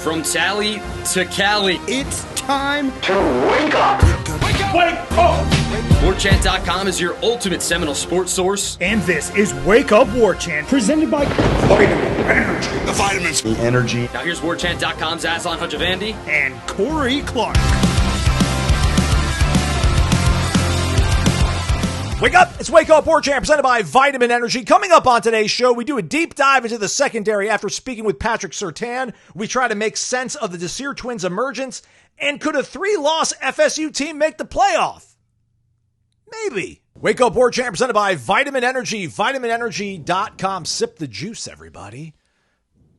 From Tally to Cali, It's time to wake up. Wake up! Warchant.com is your ultimate Seminole sports source. And this is Wake Up Warchant, presented by Vitamin Energy. The vitamins. The energy. Now here's Warchant.com's Azan Hajavandi and Corey Clark. Wake up! It's Wake Up Warchant presented by Vitamin Energy. Coming up on today's show, we do a deep dive into the secondary after speaking with Patrick Surtain. We try to make sense of the Desir Twins' emergence. And could a 3-loss FSU team make the playoff? Maybe. Wake Up Warchant presented by Vitamin Energy. VitaminEnergy.com. Sip the juice, everybody.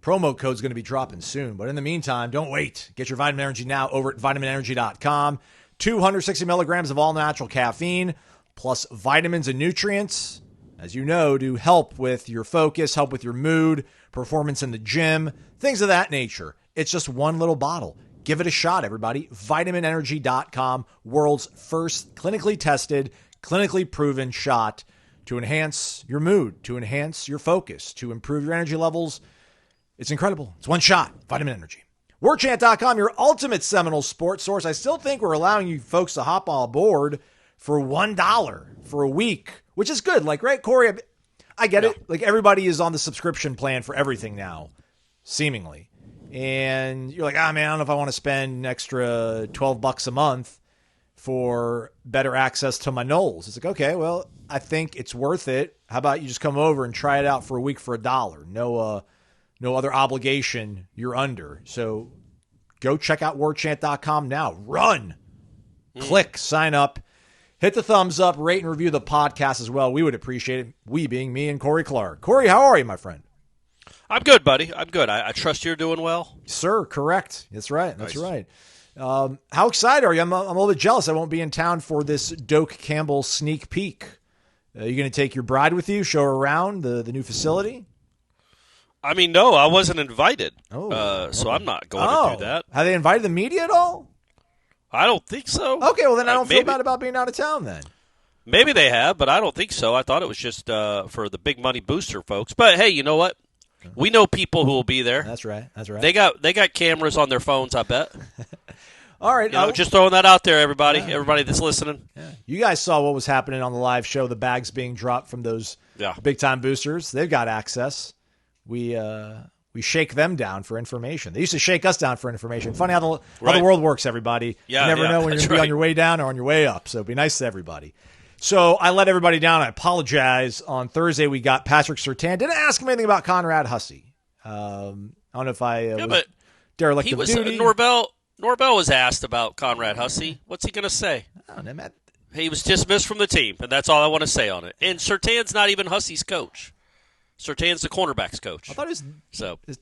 Promo code's going to be dropping soon. But in the meantime, don't wait. Get your Vitamin Energy now over at VitaminEnergy.com. 260 milligrams of all-natural caffeine, plus vitamins and nutrients, as you know, to help with your focus, help with your mood, performance in the gym, things of that nature. It's just one little bottle. Give it a shot, everybody. VitaminEnergy.com, world's first clinically tested, clinically proven shot to enhance your mood, to enhance your focus, to improve your energy levels. It's incredible. It's one shot. Vitamin Energy. Warchant.com, your ultimate Seminole sports source. I still think we're allowing you folks to hop on board for $1 for a week, which is good. Like, right, Corey? I get it. Like, everybody is on the subscription plan for everything now, seemingly. And you're like, man, I don't know if I want to spend an extra $12 a month for better access to my Noles. It's like, okay, well, I think it's worth it. How about you just come over and try it out for a week for $1? No other obligation you're under. So go check out warchant.com now. Run. Click. Sign up. Hit the thumbs up. Rate and review the podcast as well. We would appreciate it. We being me and Corey Clark. Corey, how are you, my friend? I'm good, buddy. I'm good. I trust you're doing well. Sir, correct. That's right. That's Nice. right. How excited are you? I'm a little bit jealous. I won't be in town for this Doak Campbell sneak peek. Are you going to take your bride with you, show her around the new facility? I mean, no, I wasn't invited. Oh, so I'm not going to do that. Have they invited the media at all? I don't think so. Okay, well, then I don't feel maybe. bad about being out of town then. Maybe they have, but I don't think so. I thought it was just for the big money booster folks. But hey, you know what? We know people who will be there. That's right. That's right. They got cameras on their phones, I bet. All right. Just throwing that out there, everybody. Yeah. Everybody that's listening. Yeah. You guys saw what was happening on the live show, the bags being dropped from those big-time boosters. They've got access. We shake them down for information. They used to shake us down for information. Funny how the world works, everybody. Yeah, you never know when you're going to be on your way down or on your way up, so be nice to everybody. So I let everybody down. I apologize. On Thursday, we got Patrick Surtain. Didn't ask him anything about Conrad Hussey. I don't know if I was derelict of duty. Norvell was asked about Conrad Hussey. What's he going to say? I don't know, Matt. He was dismissed from the team, and that's all I want to say on it. And Surtain's not even Hussey's coach. Surtain's the cornerbacks coach. I thought his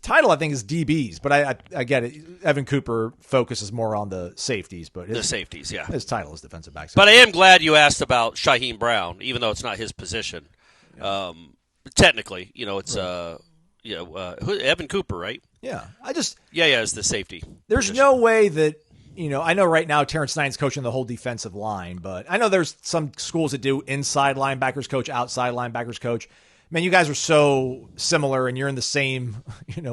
title, I think, is DBs, but I get it. Evan Cooper focuses more on the safeties, but the safeties, yeah. His title is defensive backs. But I am glad you asked about Shyheim Brown, even though it's not his position. Yeah. Technically, it's Evan Cooper, right? Yeah, it's the safety. There's position. No way that I know right now Terrence Knighton's coaching the whole defensive line, but I know there's some schools that do inside linebackers coach, outside linebackers coach. Man, you guys are so similar, and you're in the same,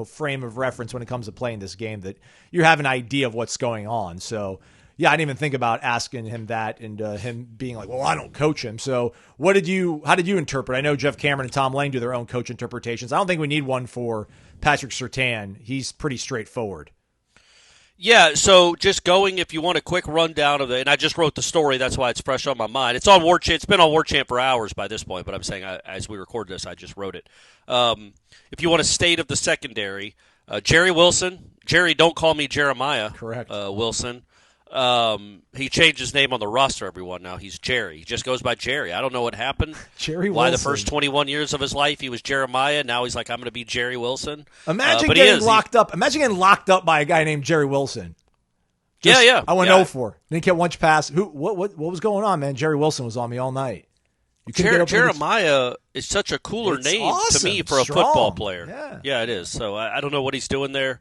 frame of reference when it comes to playing this game that you have an idea of what's going on. So, yeah, I didn't even think about asking him that and him being like, well, I don't coach him. So how did you interpret? I know Jeff Cameron and Tom Lang do their own coach interpretations. I don't think we need one for Patrick Surtain. He's pretty straightforward. Yeah, so just going, if you want a quick rundown of it, and I just wrote the story, that's why it's fresh on my mind. It's on Warchant. It's been on Warchant for hours by this point, but I'm saying as we record this, I just wrote it. If you want a state of the secondary, Jerry Wilson. Jerry, don't call me Jeremiah. Correct. Wilson. He changed his name on the roster, everyone. Now he's Jerry. He just goes by Jerry. I don't know what happened. Jerry Why Wilson. the first 21 years of his life he was Jeremiah. Now he's like, I'm going to be Jerry Wilson. Imagine getting locked up. Imagine getting locked up by a guy named Jerry Wilson. Yeah. I went 0-4. Didn't get one pass. What was going on, man? Jerry Wilson was on me all night. Jeremiah is such a cooler name to me for a football player. Yeah, it is. So I don't know what he's doing there.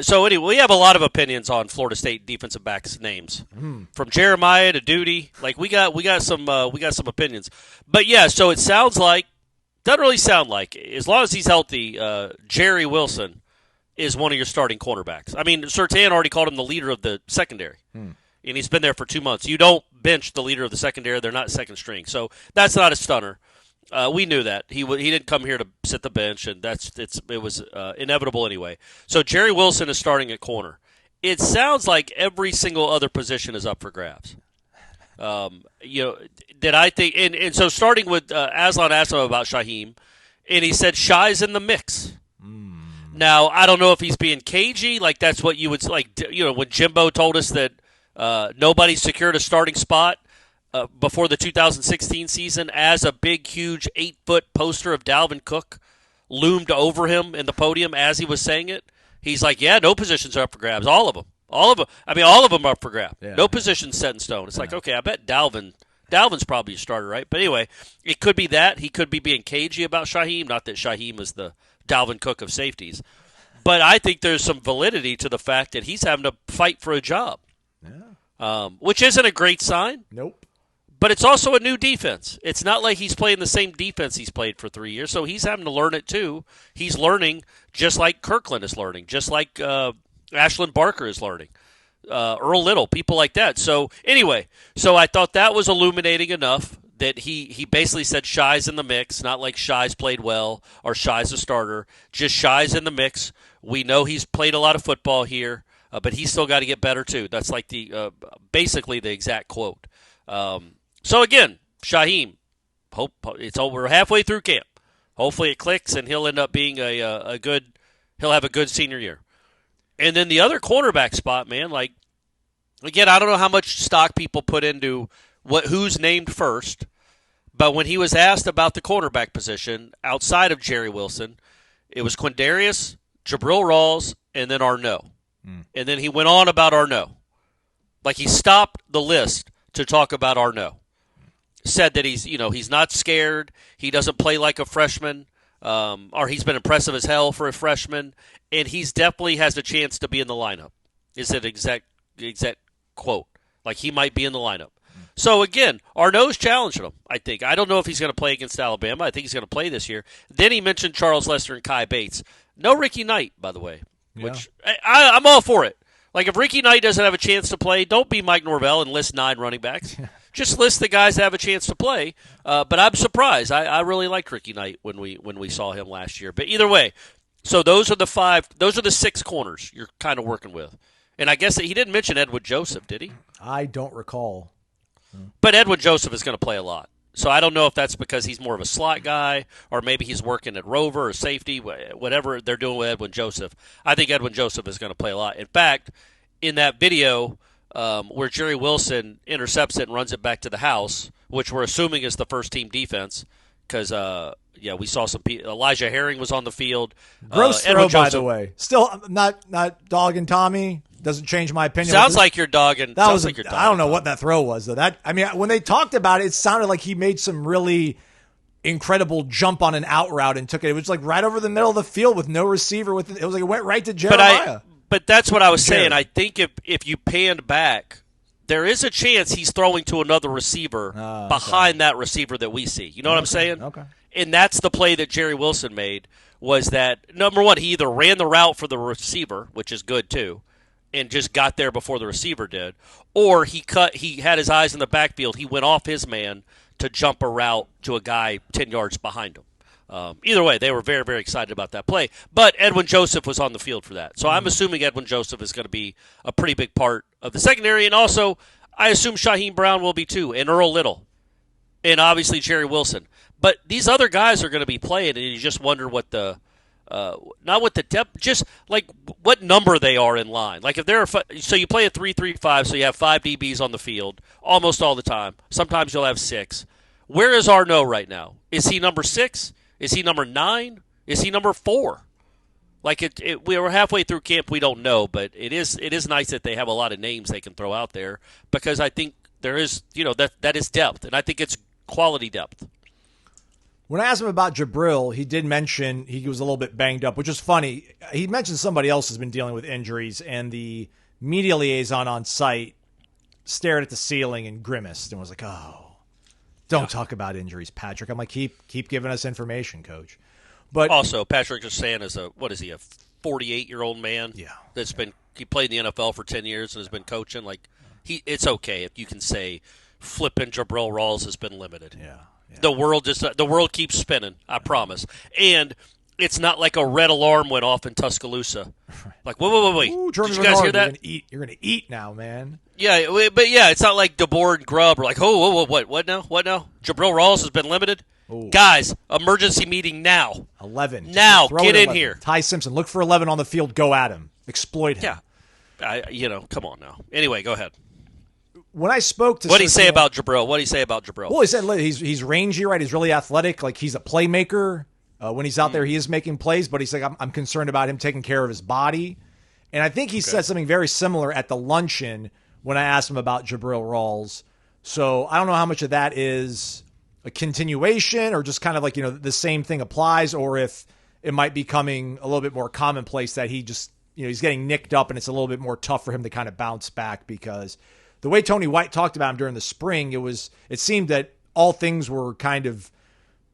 So anyway, we have a lot of opinions on Florida State defensive backs' names, from Jeremiah to Duty. Like we got some opinions. But yeah, so it sounds like, doesn't really sound like, as long as he's healthy, Jerry Wilson is one of your starting cornerbacks. I mean, Surtain already called him the leader of the secondary, and he's been there for 2 months. You don't bench the leader of the secondary. They're not second string. So that's not a stunner. We knew that. He didn't come here to sit the bench, and it was inevitable anyway. So Jerry Wilson is starting at corner. It sounds like every single other position is up for grabs. That I think, and so starting with Aslan asked him about Shyheim, and he said Shy's in the mix. Now, I don't know if he's being cagey, like that's what you would, like, when Jimbo told us that nobody secured a starting spot before the 2016 season as a big, huge 8-foot poster of Dalvin Cook loomed over him in the podium as he was saying it. He's like, yeah, no positions are up for grabs. All of them. All of them are up for grabs. Yeah. No positions set in stone. It's like, okay, I bet Dalvin's probably a starter, right? But anyway, it could be that. He could be being cagey about Shyheim. Not that Shyheim is the Dalvin Cook of safeties. But I think there's some validity to the fact that he's having to fight for a job, which isn't a great sign. Nope. But it's also a new defense. It's not like he's playing the same defense he's played for 3 years, so he's having to learn it too. He's learning just like Kirkland is learning, just like Ashlyn Barker is learning, Earl Little, people like that. So anyway, I thought that was illuminating enough that he basically said Shy's in the mix, not like Shy's played well or Shy's a starter, just Shy's in the mix. We know he's played a lot of football here, but he's still got to get better too. That's like the basically the exact quote. So again, Shyheim, we're halfway through camp. Hopefully it clicks and he'll end up being he'll have a good senior year. And then the other cornerback spot, man, like, again, I don't know how much stock people put into who's named first, but when he was asked about the cornerback position outside of Jerry Wilson, it was Quindarius, Ja'bril Rawls, and then Arnaud. And then he went on about Arnaud. Like, he stopped the list to talk about Arnaud. Said that he's not scared, he doesn't play like a freshman, or he's been impressive as hell for a freshman, and he's definitely has a chance to be in the lineup. Is it exact quote? Like, he might be in the lineup. So again, Arnaud's challenging him, I think. I don't know if he's going to play against Alabama. I think he's going to play this year. Then he mentioned Charles Lester and Kai Bates. No Ricky Knight, by the way, which I'm all for it. Like, if Ricky Knight doesn't have a chance to play, don't be Mike Norvell and list 9 running backs. Just list the guys that have a chance to play. But I'm surprised. I really liked Ricky Knight when we saw him last year. But either way, so those are the 6 corners you're kind of working with. And I guess that he didn't mention Edwin Joseph, did he? I don't recall. But Edwin Joseph is going to play a lot. So I don't know if that's because he's more of a slot guy or maybe he's working at rover or safety, whatever they're doing with Edwin Joseph. I think Edwin Joseph is going to play a lot. In fact, in that video where Jerry Wilson intercepts it and runs it back to the house, which we're assuming is the first-team defense because, we saw some people. Elijah Herring was on the field. Gross throw, by the way. Still, not dogging Tommy. Doesn't change my opinion. Sounds like you're dogging. I don't know what that throw was, though. When they talked about it sounded like he made some really incredible jump on an out route and took it. It was like right over the middle of the field with no receiver. It was like it went right to Jeremiah. But that's what I was saying. I think if you panned back, there is a chance he's throwing to another receiver behind that receiver that we see. You know what I'm saying? Okay. And that's the play that Jerry Wilson made, was that, number one, he either ran the route for the receiver, which is good too, and just got there before the receiver did, or he had his eyes in the backfield. He went off his man to jump a route to a guy 10 yards behind him. Either way, they were very, very excited about that play. But Edwin Joseph was on the field for that. So I'm assuming Edwin Joseph is going to be a pretty big part of the secondary. And also, I assume Shyheim Brown will be too, and Earl Little, and obviously Jerry Wilson. But these other guys are going to be playing, and you just wonder what the not what the depth, just like what number they are in line. Like if they're so you play a 3-3-5, so you have 5 DBs on the field almost all the time. Sometimes you'll have 6. Where is Arnaud right now? Is he number 6? Is he number 9? Is he number 4? Like we were halfway through camp, we don't know, but it is nice that they have a lot of names they can throw out there because I think there is that is depth, and I think it's quality depth. When I asked him about Ja'bril, he did mention he was a little bit banged up, which is funny. He mentioned somebody else has been dealing with injuries, and the media liaison on site stared at the ceiling and grimaced and was like, "Oh, don't talk about injuries, Patrick." I'm like, keep giving us information, Coach. But also, Patrick Sertan is 48-year-old man he played in the NFL for 10 years and has been coaching. Like, it's okay if you can say flipping Ja'bril Rawls has been limited. Yeah. The world keeps spinning, I promise. And it's not like a red alarm went off in Tuscaloosa. Like, wait. Ooh, did you guys hear that? You're gonna eat now, man. Yeah, but it's not like DeBoer and Grubb are like, what now? Ja'bril Rawls has been limited? Ooh. Guys, emergency meeting now. 11. Now, get in here. Ty Simpson, look for 11 on the field, go at him. Exploit him. Yeah. Come on now. Anyway, go ahead. When I spoke to what did he say about Ja'bril? Well, he said he's rangy, right? He's really athletic. Like, he's a playmaker. When he's out there, he is making plays, but he's like, I'm concerned about him taking care of his body. And I think he said something very similar at the luncheon when I asked him about Ja'bril Rawls. So I don't know how much of that is a continuation or just kind of like, the same thing applies, or if it might be coming a little bit more commonplace that he just, he's getting nicked up and it's a little bit more tough for him to kind of bounce back, because the way Tony White talked about him during the spring, it seemed that all things were kind of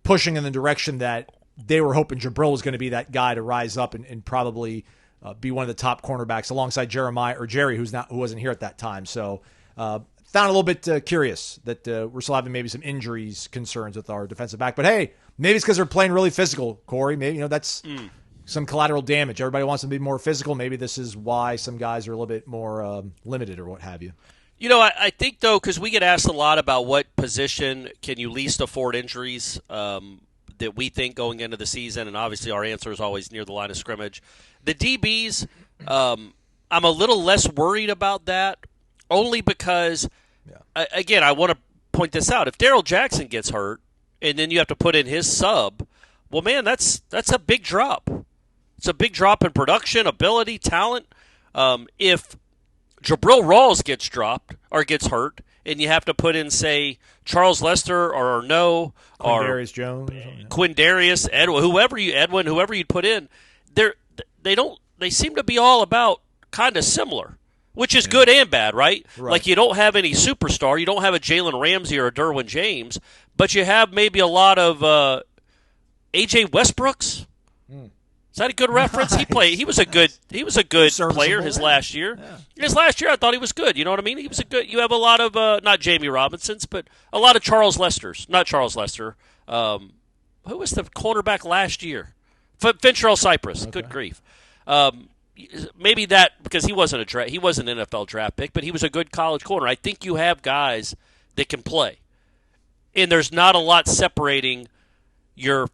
pushing in the direction that they were hoping Ja'bril was going to be that guy to rise up and probably be one of the top cornerbacks alongside Jerry, who wasn't here at that time. So found a little bit curious that we're still having maybe some injuries concerns with our defensive back. But hey, maybe it's because they're playing really physical, Corey. Maybe that's some collateral damage. Everybody wants them to be more physical. Maybe this is why some guys are a little bit more limited or what have you. I think, though, because we get asked a lot about what position can you least afford injuries that we think going into the season, and obviously our answer is always near the line of scrimmage. The DBs, I'm a little less worried about that, only because, again, I want to point this out. If Darrell Jackson gets hurt and then you have to put in his sub, well, man, that's a big drop. It's a big drop in production, ability, talent. If Ja'bril Rawls gets dropped or gets hurt, and you have to put in, say, Charles Lester or Quindarius Jones, Quindarius, Edwin, whoever you'd put in, they seem to be all about kind of similar, which is good and bad, right? Like, you don't have any superstar, you don't have a Jalen Ramsey or a Derwin James, but you have maybe a lot of AJ Westbrooks. Is that a good reference? Nice. He was a good player his last year. Yeah. His last year, I thought he was good. You know what I mean? He was a good. You have a lot of not Jamie Robinsons, but a lot of Charles Lesters. Not Charles Lester. Who was the cornerback last year? Fincherell Cypress. Okay. Good grief. Maybe that because he wasn't an NFL draft pick, but he was a good college corner. I think you have guys that can play, and there's not a lot separating your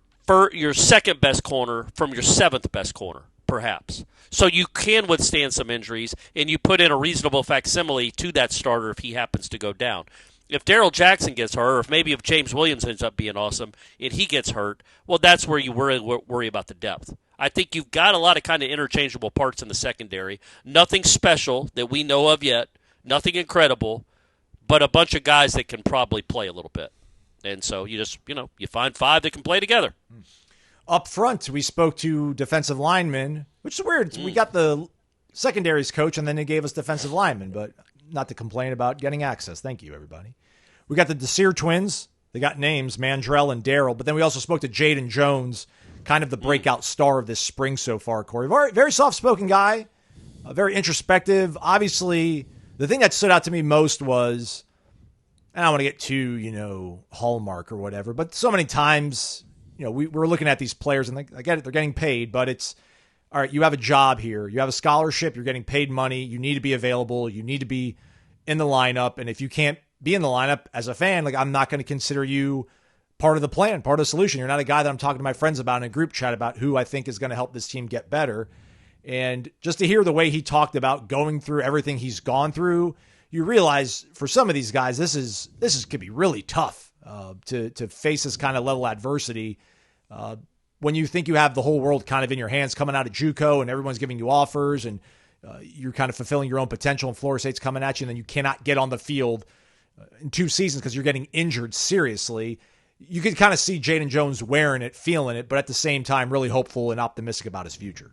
second best corner from your seventh best corner, perhaps. So you can withstand some injuries, and you put in a reasonable facsimile to that starter if he happens to go down. If Darrell Jackson gets hurt, or if James Williams ends up being awesome and he gets hurt, well, that's where you worry about the depth. I think you've got a lot of kind of interchangeable parts in the secondary. Nothing special that we know of yet, nothing incredible, but a bunch of guys that can probably play a little bit. And so you just, you find five that can play together. Up front, we spoke to defensive linemen, which is weird. We got the secondaries coach, and then they gave us defensive linemen, but not to complain about getting access. Thank you, everybody. We got the Desir Twins. They got names, Mandrell and Darryl. But then we also spoke to Jaden Jones, kind of the breakout star of this spring so far, Corey. Very, very soft-spoken guy, very introspective. Obviously, the thing that stood out to me most was, and I don't want to get too, hallmark or whatever, but so many times, we're looking at these players, and I get it, they're getting paid, but it's, all right, you have a job here. You have a scholarship. You're getting paid money. You need to be available. You need to be in the lineup. And if you can't be in the lineup as a fan, I'm not going to consider you part of the plan, part of the solution. You're not a guy that I'm talking to my friends about in a group chat about who I think is going to help this team get better. And just to hear the way he talked about going through everything he's gone through, you realize for some of these guys, this could be really tough to face this kind of level of adversity. When you think you have the whole world kind of in your hands coming out of JUCO and everyone's giving you offers and you're kind of fulfilling your own potential and Florida State's coming at you and then you cannot get on the field in 2 seasons because you're getting injured seriously, you can kind of see Jaden Jones wearing it, feeling it, but at the same time really hopeful and optimistic about his future.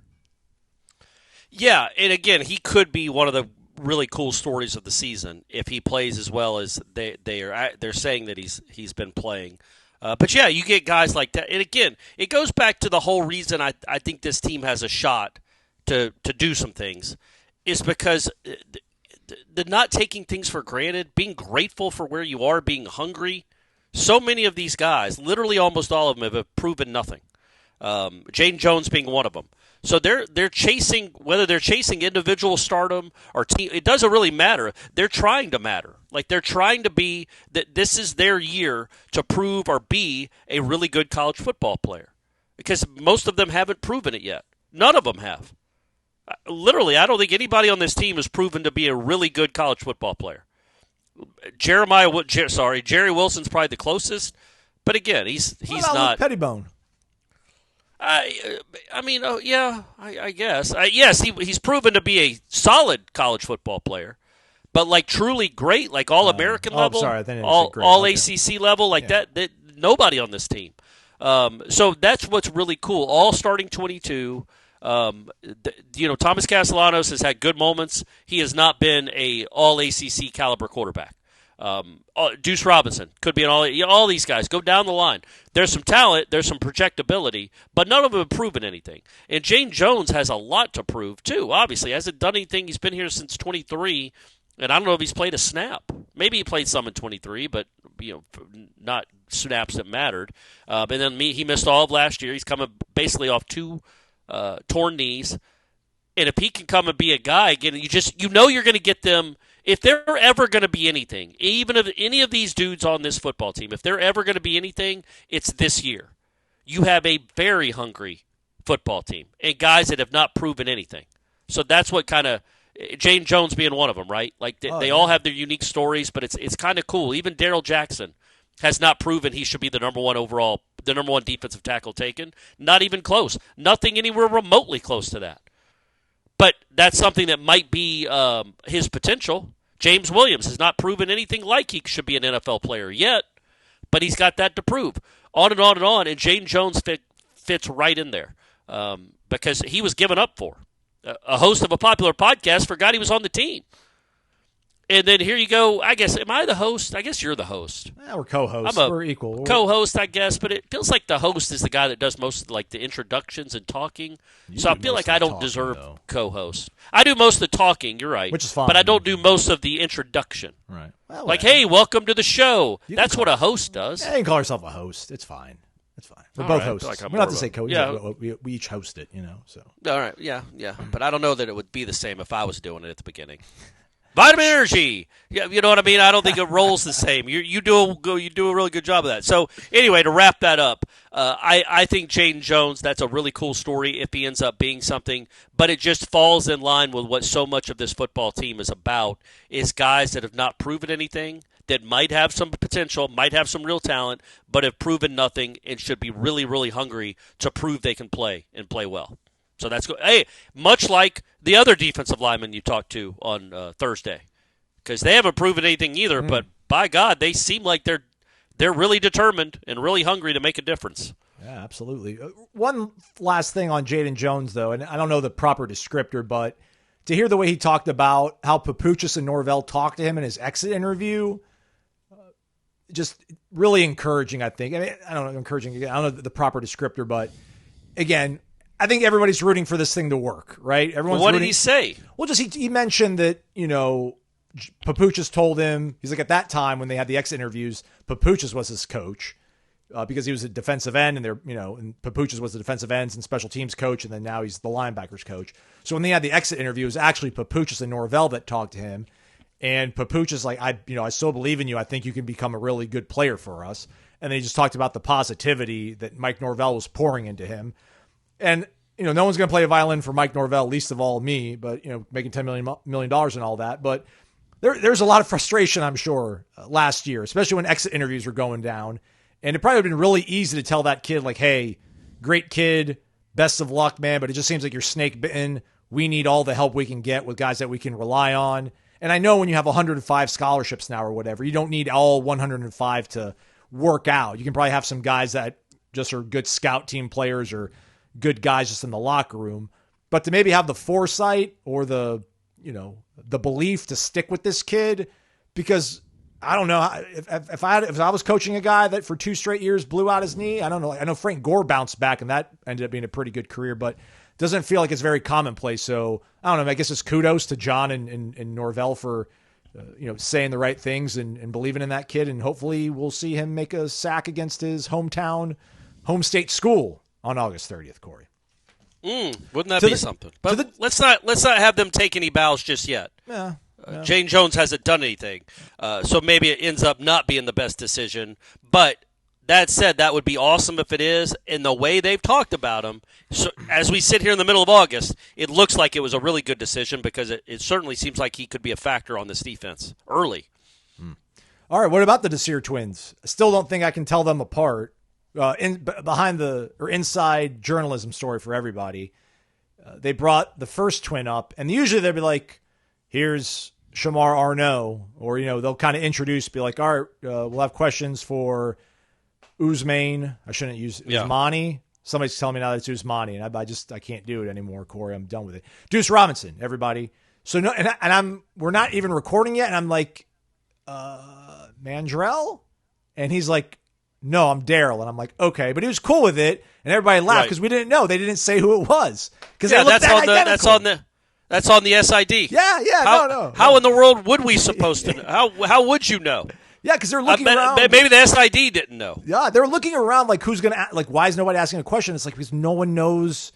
Yeah, and again, he could be one of the really cool stories of the season if he plays as well as they're saying that he's been playing. But yeah, you get guys like that. And again, it goes back to the whole reason I think this team has a shot to do some things is because the not taking things for granted, being grateful for where you are, being hungry. So many of these guys, literally almost all of them, have proven nothing. Jaden Jones being one of them. So they're chasing, whether they're chasing individual stardom or team, it doesn't really matter. They're trying to matter. Like they're trying to be that this is their year to prove or be a really good college football player, because most of them haven't proven it yet. None of them have. Literally, I don't think anybody on this team has proven to be a really good college football player. Jerry Wilson's probably the closest, but again, he's not. Pettibone. I guess. Yes, he's proven to be a solid college football player, but like truly great, like all-American level, all ACC level, like that nobody on this team. So that's what's really cool. All starting 22. Thomas Castellanos has had good moments. He has not been a all ACC caliber quarterback. Deuce Robinson could be all these guys go down the line. There's some talent, there's some projectability, but none of them have proven anything. And Jaden Jones has a lot to prove too. Obviously, hasn't done anything. He's been here since 23, and I don't know if he's played a snap. Maybe he played some in 23, but not snaps that mattered. And then he missed all of last year. He's coming basically off 2 torn knees, and if he can come and be a guy again, you're going to get them. If they're ever going to be anything, even if any of these dudes on this football team, if they're ever going to be anything, it's this year. You have a very hungry football team and guys that have not proven anything. So that's what kind of Jaden Jones being one of them, right? Like they all have their unique stories, but it's kind of cool. Even Darrell Jackson has not proven he should be the number one defensive tackle taken. Not even close. Nothing anywhere remotely close to that. But that's something that might be his potential. James Williams has not proven anything like he should be an NFL player yet, but he's got that to prove. On and on and on, and Jaden Jones fits right in there because he was given up for. A host of a popular podcast forgot he was on the team. And then here you go. I guess, am I the host? I guess you're the host. We're co-hosts. We're equal. Co-host, I guess, but it feels like the host is the guy that does most of the introductions and talking. So I feel like I don't deserve co-host. I do most of the talking, you're right. Which is fine. But I don't do most of the introduction. Right. Well, hey, welcome to the show. That's what a host does. Yeah, you can call yourself a host. It's fine. It's fine. We're both hosts. Like we don't have to say co-host. Yeah. We each host it, so. All right, yeah. But I don't know that it would be the same if I was doing it at the beginning. Vitamin Energy. Yeah, you know what I mean? I don't think it rolls the same. You do a really good job of that. So anyway, to wrap that up, I think Jaden Jones, that's a really cool story if he ends up being something, but it just falls in line with what so much of this football team is about, is guys that have not proven anything, that might have some potential, might have some real talent, but have proven nothing and should be really, really hungry to prove they can play and play well. So that's good. Hey, much like the other defensive linemen you talked to on Thursday, because they haven't proven anything either. But by God, they seem like they're really determined and really hungry to make a difference. Yeah, absolutely. One last thing on Jaden Jones, though, and I don't know the proper descriptor, but to hear the way he talked about how Papuchis and Norvell talked to him in his exit interview, just really encouraging. I think. I mean, I don't know, encouraging. I don't know the proper descriptor, but again, I think everybody's rooting for this thing to work, right? Everyone's what rooting. Did he say? Well, just he mentioned that, Papuchis told him, he's like, at that time when they had the exit interviews, Papuchis was his coach because he was a defensive end, and and Papuchis was the defensive ends and special teams coach, and then now he's the linebackers coach. So when they had the exit interview, it was actually Papuchis and Norvell that talked to him, and Papuchis like, I so believe in you. I think you can become a really good player for us. And then he just talked about the positivity that Mike Norvell was pouring into him. And, no one's going to play a violin for Mike Norvell, least of all me, but, making $10 million and all that. But there's a lot of frustration, I'm sure, last year, especially when exit interviews were going down. And it probably would have been really easy to tell that kid, like, hey, great kid, best of luck, man, but it just seems like you're snake bitten. We need all the help we can get with guys that we can rely on. And I know when you have 105 scholarships now or whatever, you don't need all 105 to work out. You can probably have some guys that just are good scout team players or good guys just in the locker room, but to maybe have the foresight or the belief to stick with this kid, because I don't know if I was coaching a guy that for 2 straight years blew out his knee. I don't know. I know Frank Gore bounced back and that ended up being a pretty good career, but doesn't feel like it's very commonplace. So I don't know. I guess it's kudos to John and Norvell for saying the right things and believing in that kid. And hopefully we'll see him make a sack against his home state school on August 30th, Corey. Wouldn't that be something? But let's not have them take any bows just yet. Yeah. Jaden Jones hasn't done anything, so maybe it ends up not being the best decision. But that said, that would be awesome if it is. And the way they've talked about him, so as we sit here in the middle of August, it looks like it was a really good decision because it certainly seems like he could be a factor on this defense early. All right, what about the Desir Twins? I still don't think I can tell them apart. Inside journalism story for everybody. They brought the first twin up, and usually they'd be like, here's Shamar Arnaud, or, they'll kind of be like, all right, we'll have questions for Usmane. I shouldn't use Usmani. Somebody's telling me now that it's Usmani, and I can't do it anymore, Corey. I'm done with it. Deuce Robinson, everybody. So no, we're not even recording yet, and I'm like, Mandrell? And he's like, no, I'm Daryl. And I'm like, okay. But he was cool with it, and everybody laughed because we didn't know. They didn't say who it was. Because that's on the SID. Yeah, no. How in the world would we supposed to know? How would you know? Yeah, because they're looking around. Maybe the SID didn't know. Yeah, they're looking around like who's going to, like, why is nobody asking a question? It's like because no one knows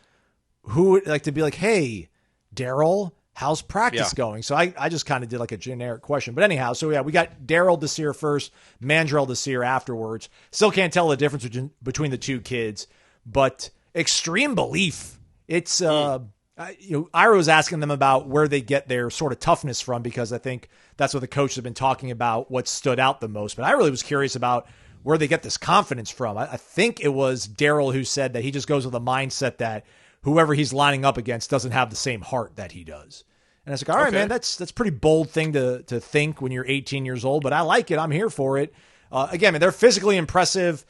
who, like, to be like, hey, Daryl, how's practice going? So I just kind of did like a generic question. But anyhow, so we got Daryl Desir first, Mandrell Desir afterwards. Still can't tell the difference between the two kids, but extreme belief. It's, Ira was asking them about where they get their sort of toughness from, because I think that's what the coaches have been talking about, what stood out the most. But I really was curious about where they get this confidence from. I think it was Daryl who said that he just goes with a mindset that whoever he's lining up against doesn't have the same heart that he does. And I was like, all right, man, that's a pretty bold thing to think when you're 18 years old, but I like it. I'm here for it. Again, man, they're physically impressive.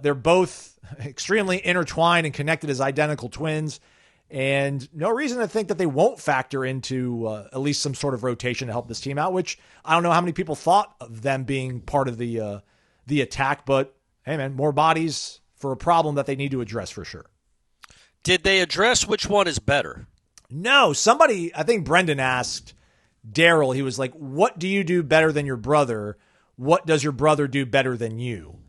They're both extremely intertwined and connected as identical twins. And no reason to think that they won't factor into at least some sort of rotation to help this team out, which I don't know how many people thought of them being part of the attack. But, hey, man, more bodies for a problem that they need to address for sure. Did they address which one is better? No. Somebody, I think Brendan asked Daryl, he was like, what do you do better than your brother? What does your brother do better than you?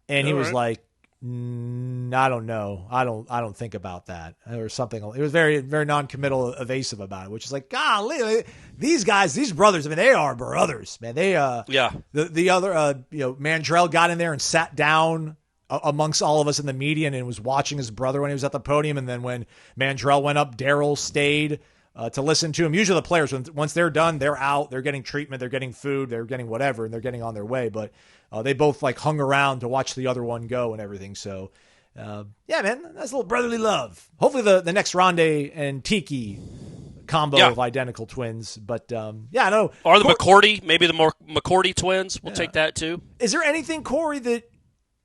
And he was like, I don't know. I don't think about that or something. It was very, very non-committal, evasive about it, which is like, golly, these guys, these brothers, I mean, they are brothers, man. They, the other, Mandrell got in there and sat down amongst all of us in the media and was watching his brother when he was at the podium. And then when Mandrell went up, Daryl stayed to listen to him. Usually the players, once they're done, they're out, they're getting treatment, they're getting food, they're getting whatever, and they're getting on their way. But they both like hung around to watch the other one go and everything. So, man, that's a little brotherly love. Hopefully the next Rondé and Tiki combo of identical twins. But, I know. Or the McCourty, maybe the more McCourty twins. We'll take that too. Is there anything, Corey, that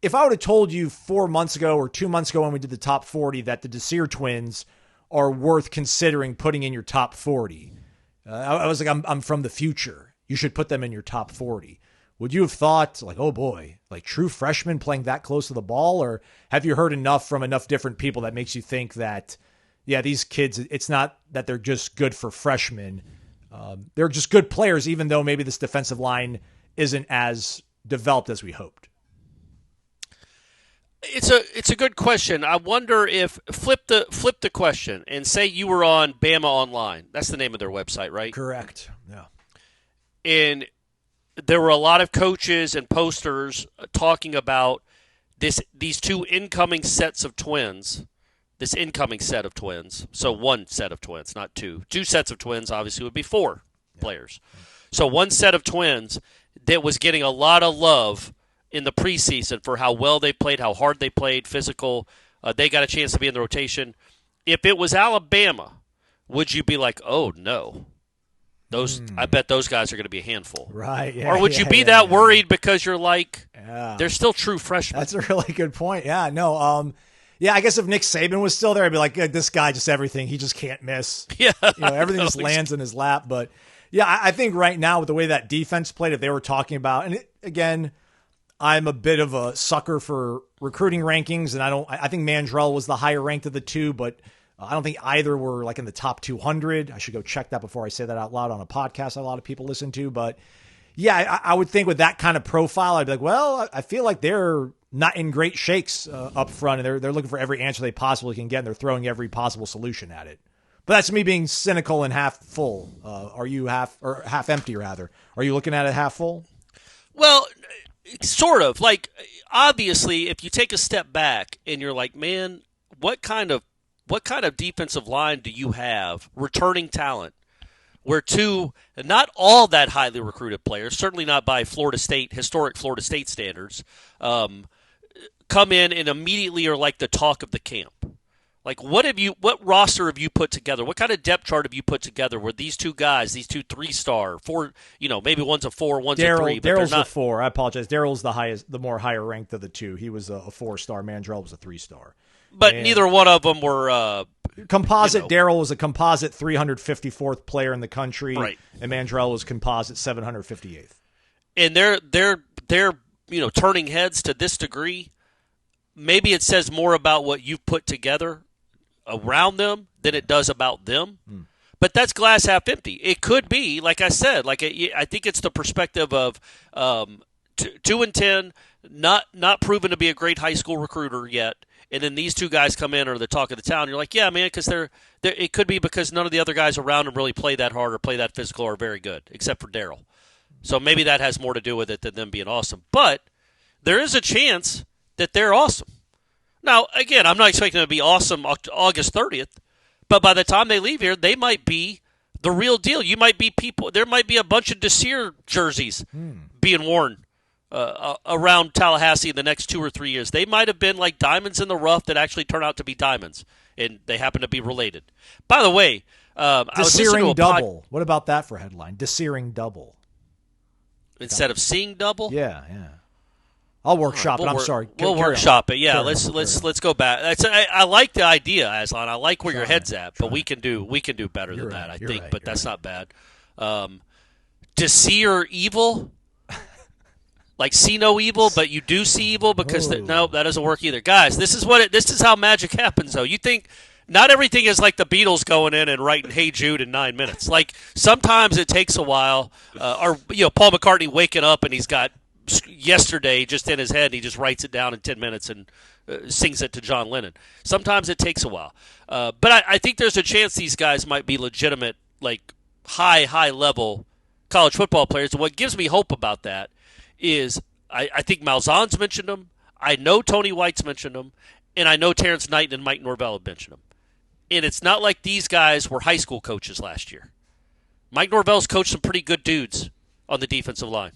if I would have told you 4 months ago or 2 months ago when we did the top 40 that the Desir twins are worth considering putting in your top 40? I was like, I'm from the future. You should put them in your top 40. Would you have thought, like, oh boy, like true freshmen playing that close to the ball? Or have you heard enough from enough different people that makes you think that, these kids, it's not that they're just good for freshmen. They're just good players, even though maybe this defensive line isn't as developed as we hoped. It's a good question. I wonder if flip the question and say you were on Bama Online. That's the name of their website, right? Correct. Yeah. And there were a lot of coaches and posters talking about these two incoming sets of twins. This incoming set of twins. So one set of twins, not two. Two sets of twins obviously would be four players. So one set of twins that was getting a lot of love in the preseason for how well they played, how hard they played, physical. They got a chance to be in the rotation. If it was Alabama, would you be like, oh, no? I bet those guys are going to be a handful. Right. Yeah, or would you be that worried because you're like, they're still true freshmen? That's a really good point. Yeah, no. I guess if Nick Saban was still there, I'd be like, this guy, just everything. He just can't miss. Yeah. Everything just lands in his lap. But, I think right now with the way that defense played, if they were talking about, and again, I'm a bit of a sucker for recruiting rankings, and I think Mandrell was the higher ranked of the two, but I don't think either were like in the top 200. I should go check that before I say that out loud on a podcast a lot of people listen to. But yeah, I would think with that kind of profile, I'd be like, well, I feel like they're not in great shakes up front, and they're looking for every answer they possibly can get, and they're throwing every possible solution at it. But that's me being cynical and half full. Are you half empty rather? Are you looking at it half full? Well, sort of. Like, obviously, if you take a step back and you're like, man, what kind of defensive line do you have, returning talent, where two not all that highly recruited players, certainly not by historic Florida State standards, come in and immediately are like the talk of the camp. Like, what roster have you put together? What kind of depth chart have you put together where these two guys, these two 3-star, four, maybe one's a 4, one's a 3. But Daryl's a 4. I apologize. Daryl's the more higher ranked of the two. He was a 4-star. Mandrell was a 3-star. But neither one of them were composite. Daryl was a composite 354th player in the country, right? And Mandrell was composite 758th. And they're turning heads to this degree. Maybe it says more about what you've put together around them than it does about them. But that's glass half empty. It could be, like I said, I think it's the perspective of 2-10, not proven to be a great high school recruiter yet. And then these two guys come in or the talk of the town. You're like, yeah, man, because it could be because none of the other guys around them really play that hard or play that physical or very good, except for Daryl. So maybe that has more to do with it than them being awesome. But there is a chance that they're awesome. Now, again, I'm not expecting them to be awesome August 30th, but by the time they leave here, they might be the real deal. You might be there might be a bunch of Desir jerseys being worn around Tallahassee in the next 2 or 3 years. They might have been like diamonds in the rough that actually turn out to be diamonds, and they happen to be related. By the way, Desiring double. What about that for a headline? Desiring double. Instead of seeing double? Yeah. I'll workshop it. I'm sorry. We'll workshop it. Yeah, let's go back. I like the idea, Aslan. I like where your head's at, but we can do better than that, I think. But that's not bad. Desir evil, like see no evil, but you do see evil because no, that doesn't work either, guys. This is how magic happens, though. You think not everything is like the Beatles going in and writing "Hey Jude" in 9 minutes. Like sometimes it takes a while, or Paul McCartney waking up and he's got yesterday just in his head, and he just writes it down in 10 minutes and sings it to John Lennon. Sometimes it takes a while. But I think there's a chance these guys might be legitimate, like high level college football players. And what gives me hope about that is I think Malzahn's mentioned them. I know Tony White's mentioned them. And I know Terrence Knight and Mike Norvell have mentioned them. And it's not like these guys were high school coaches last year. Mike Norvell's coached some pretty good dudes on the defensive line.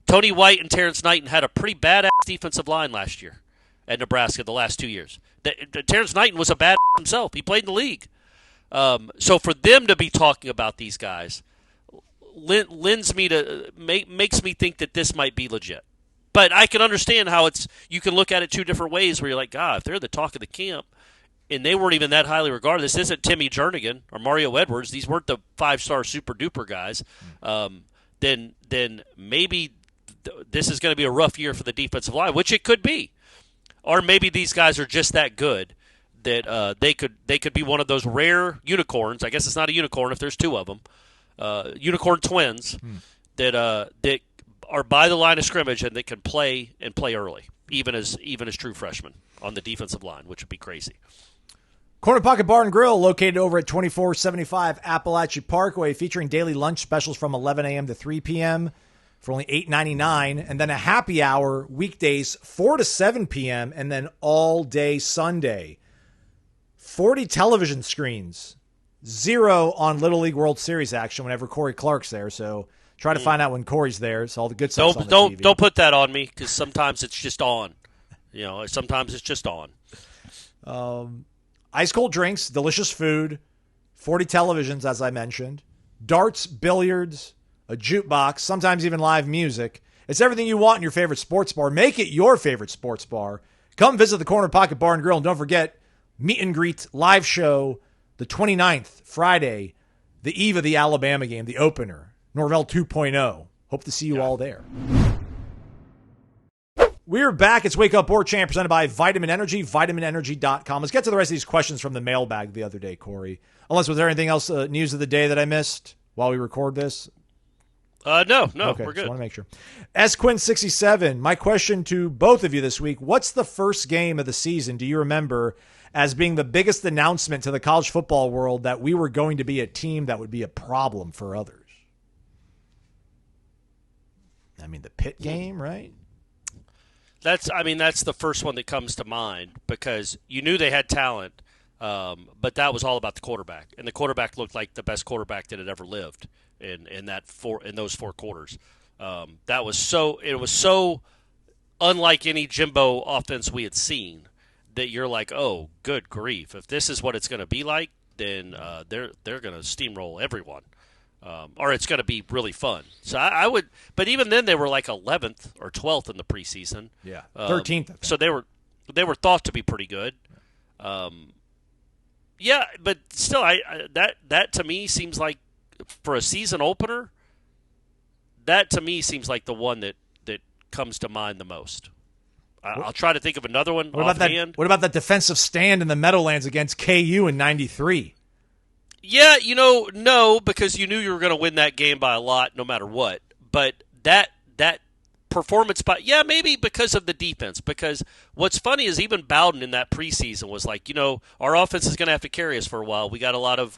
Tony White and Terrence Knighton had a pretty badass defensive line last year at Nebraska the last 2 years. Terrence Knighton was a badass himself. He played in the league. So for them to be talking about these guys makes me think that this might be legit. But I can understand how you can look at it two different ways where you're like, God, if they're the talk of the camp and they weren't even that highly regarded, this isn't Timmy Jernigan or Mario Edwards. These weren't the 5-star super duper guys. Then maybe this is going to be a rough year for the defensive line, which it could be. Or maybe these guys are just that good that they could be one of those rare unicorns. I guess it's not a unicorn if there's two of them. Unicorn twins that are by the line of scrimmage and that can play early, even as true freshmen on the defensive line, which would be crazy. Corner Pocket Bar and Grill, located over at 2475 Appalachia Parkway, featuring daily lunch specials from 11 a.m. to 3 p.m. for only $8.99, and then a happy hour weekdays 4 to 7 p.m., and then all day Sunday. 40 television screens, 0 on Little League World Series action whenever Corey Clark's there, so try to find out when Corey's there. So all the good stuff on the TV. Don't put that on me, because sometimes it's just on. Sometimes it's just on. Ice cold drinks, delicious food, 40 televisions, as I mentioned, darts, billiards, a jukebox, sometimes even live music. It's everything you want in your favorite sports bar. Make it your favorite sports bar. Come visit the Corner Pocket Bar and Grill, and don't forget, meet and greet live show the 29th, Friday, the eve of the Alabama game, the opener, Norvell 2.0. Hope to see you all there. We're back. It's Wake Up Warchant presented by Vitamin Energy, vitaminenergy.com. Let's get to the rest of these questions from the mailbag the other day, Corey. Unless, was there anything else, news of the day that I missed while we record this? No, okay, we're good. Just want to make sure. SQuinn67, my question to both of you this week, what's the first game of the season do you remember as being the biggest announcement to the college football world that we were going to be a team that would be a problem for others? I mean, the Pitt game, right? That's the first one that comes to mind because you knew they had talent, but that was all about the quarterback, and the quarterback looked like the best quarterback that had ever lived in those 4 quarters. It was so unlike any Jimbo offense we had seen that you're like, oh, good grief! If this is what it's going to be like, then they're going to steamroll everyone. Or it's going to be really fun. So I would, but even then they were like 11th or 12th in the preseason. Yeah, 13th. So they were thought to be pretty good. Yeah, but still, that to me seems like for a season opener. That to me seems like the one that comes to mind the most. I'll try to think of another one offhand. What about that defensive stand in the Meadowlands against KU in '93? Yeah, no, because you knew you were going to win that game by a lot no matter what. But that performance maybe because of the defense. Because what's funny is even Bowden in that preseason was like, our offense is going to have to carry us for a while. We got a lot of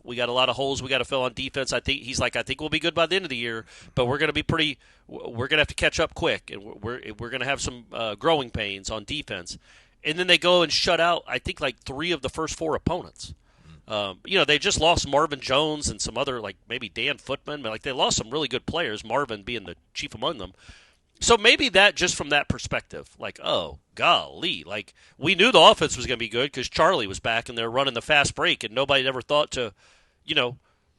holes we got to fill on defense. I think we'll be good by the end of the year, but we're going to have to catch up quick, and we're going to have some growing pains on defense. And then they go and shut out, I think, like 3 of the first 4 opponents. They just lost Marvin Jones and some other, like maybe Dan Footman, but like they lost some really good players, Marvin being the chief among them. So maybe that just from that perspective, like, oh, golly, like we knew the offense was going to be good because Charlie was back and they're running the fast break and nobody ever thought to,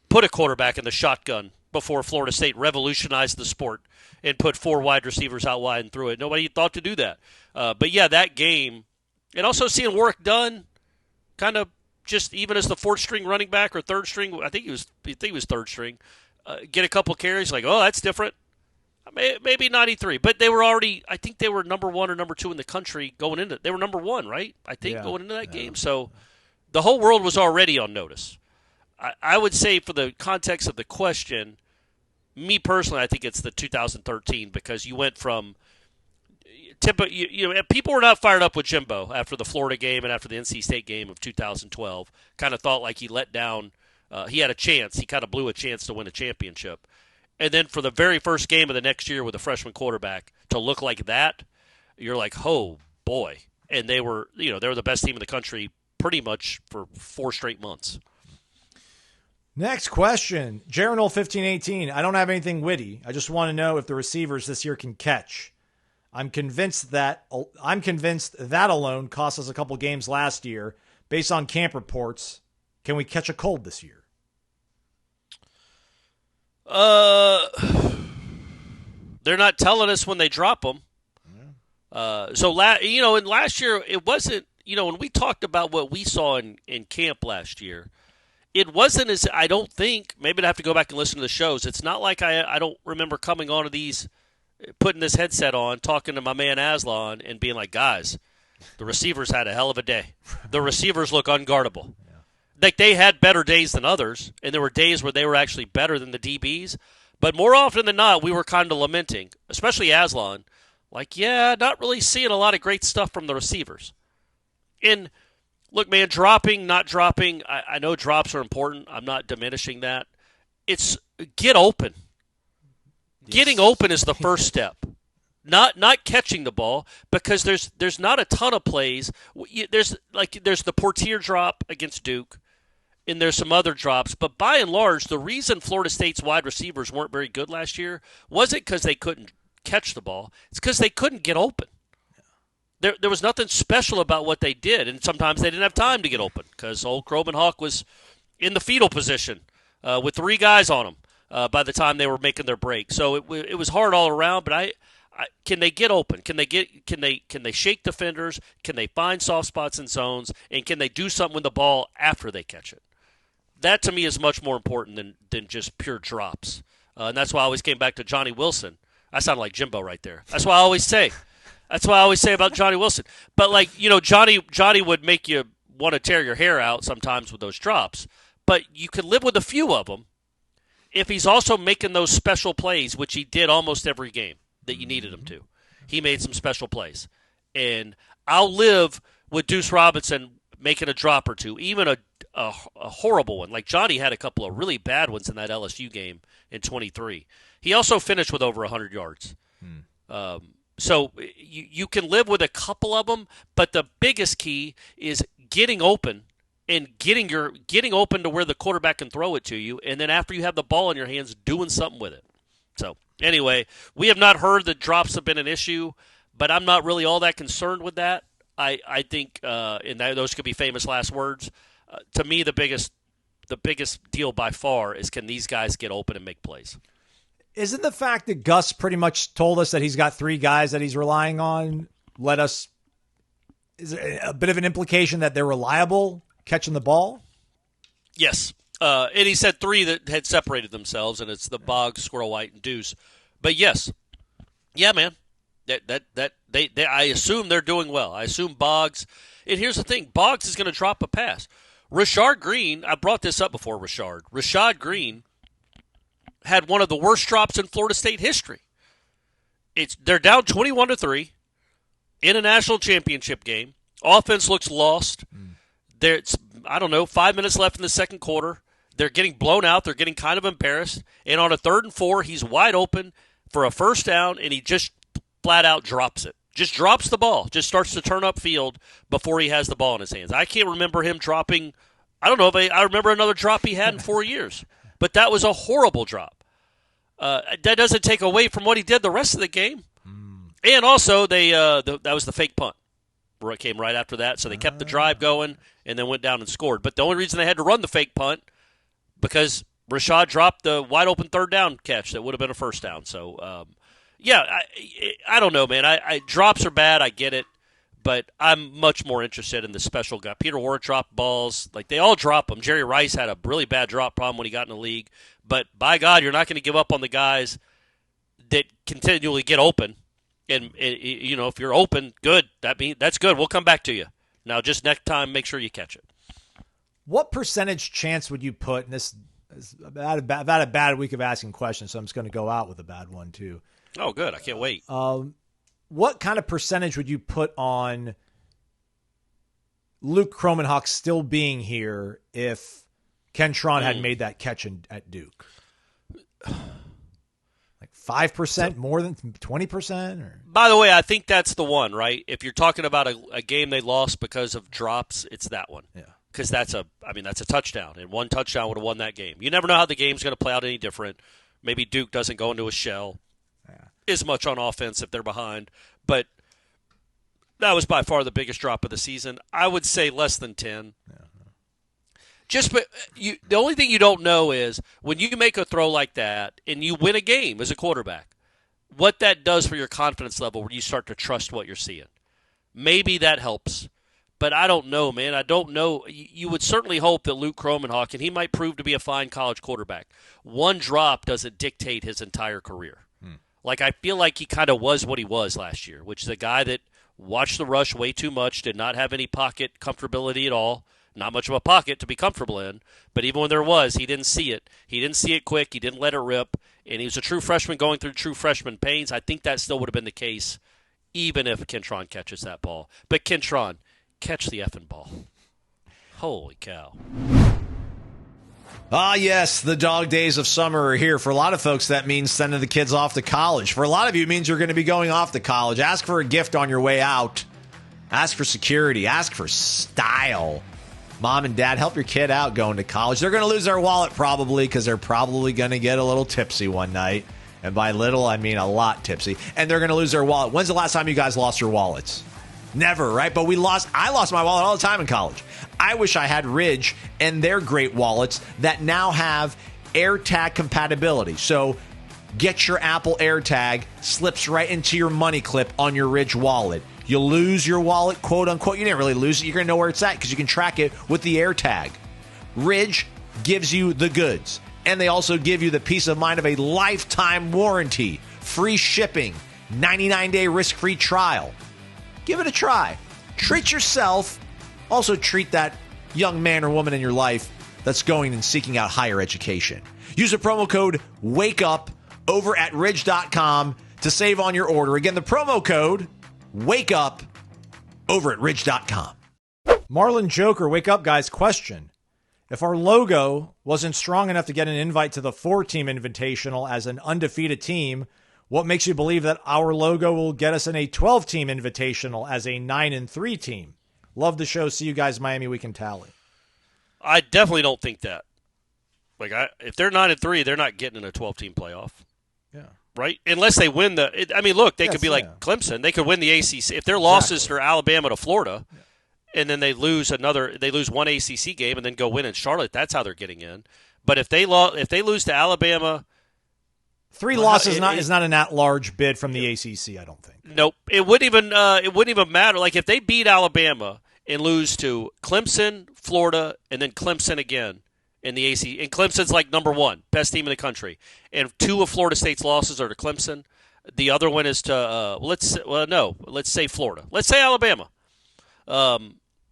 put a quarterback in the shotgun before Florida State revolutionized the sport and put 4 wide receivers out wide and threw it. Nobody thought to do that. But yeah, that game, and also seeing Warwick Dunn kind of just even as the 4th string running back or 3rd string, I think he was 3rd string, get a couple carries, like, oh, that's different. Maybe 93, but they were already, I think they were number 1 or number 2 in the country going into, they were number 1, right? I think going into that game. So the whole world was already on notice. I would say for the context of the question, me personally, I think it's the 2013 because you went from people were not fired up with Jimbo after the Florida game and after the NC State game of 2012. Kind of thought like he let down. He had a chance. He kind of blew a chance to win a championship. And then for the very first game of the next year with a freshman quarterback to look like that, you're like, oh boy! And they were the best team in the country pretty much for 4 straight months. Next question, Jaron 1518. I don't have anything witty. I just want to know if the receivers this year can catch. I'm convinced that alone cost us a couple games last year. Based on camp reports, can we catch a cold this year? They're not telling us when they drop them. And last year it wasn't. When we talked about what we saw in camp last year, it wasn't as I don't think. Maybe I'd have to go back and listen to the shows. It's not like I don't remember coming onto these. Putting this headset on, talking to my man Aslan, and being like, guys, the receivers had a hell of a day. The receivers look unguardable. Yeah. Like they had better days than others, and there were days where they were actually better than the DBs. But more often than not, we were kind of lamenting, especially Aslan, like, yeah, not really seeing a lot of great stuff from the receivers. And look, man, dropping, not dropping, I know drops are important. I'm not diminishing that. It's get open. Getting open is the first step, not catching the ball because there's not a ton of plays. There's the Portier drop against Duke, and there's some other drops. But by and large, the reason Florida State's wide receivers weren't very good last year wasn't because they couldn't catch the ball. It's because they couldn't get open. There was nothing special about what they did, and sometimes they didn't have time to get open because old Krobenhawk was in the fetal position with 3 guys on him. By the time they were making their break, so it was hard all around. But can they get open? Can they shake defenders? Can they find soft spots in zones? And can they do something with the ball after they catch it? That to me is much more important than just pure drops. And that's why I always came back to Johnny Wilson. I sound like Jimbo right there. That's why I always say, That's what I always say about Johnny Wilson. But, like, Johnny would make you want to tear your hair out sometimes with those drops. But you can live with a few of them if he's also making those special plays, which he did almost every game that you needed him to. He made some special plays. And I'll live with Deuce Robinson making a drop or two, even a horrible one. Like Johnny had a couple of really bad ones in that LSU game in 23. He also finished with over 100 yards. So you can live with a couple of them, but the biggest key is getting open and getting open to where the quarterback can throw it to you, and then after you have the ball in your hands, doing something with it. So anyway, we have not heard that drops have been an issue, but I'm not really all that concerned with that. I think, and those could be famous last words. To me, the biggest deal by far is, can these guys get open and make plays? Isn't the fact that Gus pretty much told us that he's got 3 guys that he's relying on is it a bit of an implication that they're reliable catching the ball? Yes. And he said 3 that had separated themselves, and it's the Boggs, Squirrel White, and Deuce. But yes. Yeah, man. I assume they're doing well. I assume Boggs, and here's the thing, Boggs is going to drop a pass. Rashard Green, I brought this up before, Rashad Green had one of the worst drops in Florida State history. They're down 21-3 in a national championship game. Offense looks lost. There's 5 minutes left in the second quarter. They're getting blown out. They're getting kind of embarrassed. And on a 3rd and 4, he's wide open for a first down, and he just flat out drops it. Just drops the ball. Just starts to turn upfield before he has the ball in his hands. I can't remember him dropping. I don't know if I remember another drop he had in 4 years. But that was a horrible drop. That doesn't take away from what he did the rest of the game. And also, that was the fake punt. It came right after that, so they kept the drive going and then went down and scored. But the only reason they had to run the fake punt, because Rashad dropped the wide-open 3rd down catch that would have been a first down. So, I don't know, man. Drops are bad. I get it. But I'm much more interested in the special guy. Peter Warrick dropped balls. Like, they all drop them. Jerry Rice had a really bad drop problem when he got in the league. But, by God, you're not going to give up on the guys that continually get open. And if you're open, good. That's good. We'll come back to you. Now, just next time, make sure you catch it. What percentage chance would you put, and this is I've had a bad week of asking questions, so I'm just going to go out with a bad one, too. Oh, good. I can't wait. What kind of percentage would you put on Luke Kromenhoek still being here if Kentron had made that catch at Duke? Like 5%, more than 20%? Or? By the way, I think that's the one, right? If you're talking about a game they lost because of drops, it's that one. Yeah. Because that's a touchdown, and one touchdown would have won that game. You never know how the game's going to play out any different. Maybe Duke doesn't go into a shell as much on offense if they're behind. But that was by far the biggest drop of the season. I would say less than 10. The only thing you don't know is when you make a throw like that and you win a game as a quarterback, what that does for your confidence level where you start to trust what you're seeing. Maybe that helps. But I don't know, man. I don't know. You would certainly hope that Luke Kromenhoek, and he might prove to be a fine college quarterback, one drop doesn't dictate his entire career. Like, I feel like he kind of was what he was last year, which is a guy that watched the rush way too much, did not have any pocket comfortability at all, not much of a pocket to be comfortable in, but even when there was, he didn't see it. He didn't see it quick. He didn't let it rip, and he was a true freshman going through true freshman pains. I think that still would have been the case even if Kentron catches that ball. But Kentron, catch the effing ball. Holy cow. Ah, yes, the dog days of summer are here. For a lot of folks, that means sending the kids off to college. For a lot of you, it means you're going to be going off to college. Ask for a gift on your way out. Ask for security. Ask for style. Mom and dad, help your kid out going to college. They're going to lose their wallet probably because they're probably going to get a little tipsy one night. And by little, I mean a lot tipsy. And they're going to lose their wallet. When's the last time you guys lost your wallets? Never, right? But I lost my wallet all the time in college. I wish I had Ridge and their great wallets that now have AirTag compatibility. So get your Apple AirTag, slips right into your money clip on your Ridge wallet. You lose your wallet, quote unquote. You didn't really lose it. You're going to know where it's at because you can track it with the AirTag. Ridge gives you the goods. And they also give you the peace of mind of a lifetime warranty, free shipping, 99-day risk-free trial. Give it a try. Treat yourself. Also treat that young man or woman in your life that's going and seeking out higher education. Use the promo code WAKEUP over at ridge.com to save on your order. Again, the promo code WAKEUP over at ridge.com. Marlon Joker, wake up, guys. Question. If our logo wasn't strong enough to get an invite to the 4-team invitational as an undefeated team, what makes you believe that our logo will get us in a 12-team invitational as a 9-3 team? Love the show. See you guys Miami weekend tally. I definitely don't think that. If they're 9-3, they're not getting in a 12-team playoff. Yeah. Right? Unless they win look, they could be like Clemson. They could win the ACC. If their losses are Alabama to Florida, and then they lose one ACC game and then go win in Charlotte, that's how they're getting in. But if they lose to Alabama, 3 losses is not an at-large bid from the ACC, I don't think. Nope. It wouldn't even matter. Like if they beat Alabama and lose to Clemson, Florida, and then Clemson again in the ACC, and Clemson's like number 1, best team in the country, and 2 of Florida State's losses are to Clemson. The other one is to let's say Florida. Let's say Alabama.